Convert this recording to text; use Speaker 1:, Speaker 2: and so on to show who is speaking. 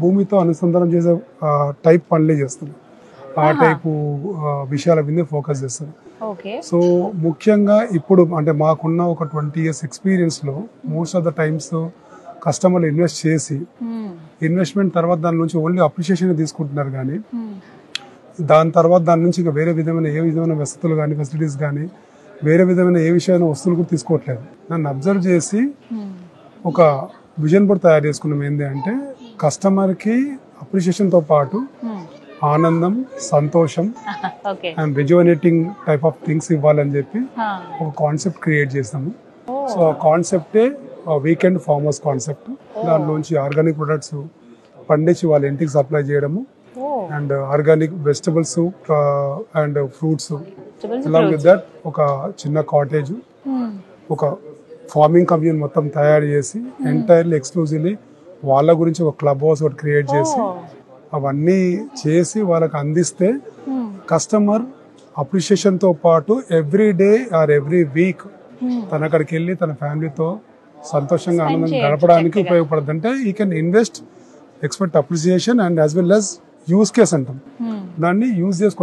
Speaker 1: భూమితో అనుసంధానం చేసే టైప్ పనులే చేస్తాను. ఆ టైపు విషయాల మీద ఫోకస్ చేస్తాను. సో ముఖ్యంగా ఇప్పుడు అంటే మాకున్న ఒక 20 years ఎక్స్పీరియన్స్లో మోస్ట్ ఆఫ్ ద టైమ్స్ కస్టమర్లు ఇన్వెస్ట్ చేసి ఇన్వెస్ట్మెంట్ తర్వాత దాని నుంచి ఓన్లీ అప్రిషియేషన్ తీసుకుంటున్నారు, కానీ దాని తర్వాత దాని నుంచి ఇంకా వేరే విధమైన ఏ విధమైన వసతులు కానీ ఫెసిలిటీస్ కానీ వేరే విధమైన ఏ విషయమైన వస్తువులు కూడా తీసుకోవట్లేదు. నన్ను అబ్జర్వ్ చేసి ఒక విజన్ బోర్డ్ తయారు చేసుకున్నాం. ఏంటి అంటే కస్టమర్కి అప్రిషియేషన్తో పాటు ఆనందం, సంతోషం అండ్ రిజువనేటింగ్ టైప్ ఆఫ్ థింగ్స్ ఇవ్వాలని చెప్పి ఒక కాన్సెప్ట్ క్రియేట్ చేసాము. సో ఆ కాన్సెప్టే వీకెండ్ ఫార్మర్స్ కాన్సెప్ట్. దాంట్లోంచి ఆర్గానిక్ ప్రొడక్ట్స్ పండించి వాళ్ళ ఇంటికి సప్లై చేయడము and organic vegetables and fruits, along with that ఒక చిన్న కాటేజ్, ఒక ఫార్మింగ్ కమ్యూన్ మొత్తం తయారు చేసి ఎంటైర్లీ ఎక్స్క్లూజివ్లీ వాళ్ళ గురించి ఒక క్లబ్ హౌస్ ఒకటి క్రియేట్ చేసి అవన్నీ చేసి వాళ్ళకి అందిస్తే కస్టమర్ అప్రిషియేషన్తో పాటు every day or every week తన అక్కడికి వెళ్ళి తన ఫ్యామిలీతో సంతోషంగా ఆనందంగా గడపడానికి ఉపయోగపడుతుంది. అంటే ఈ can invest, expect appreciation and as well as use case అంటాం, దాన్ని యూజ్ చేసుకో.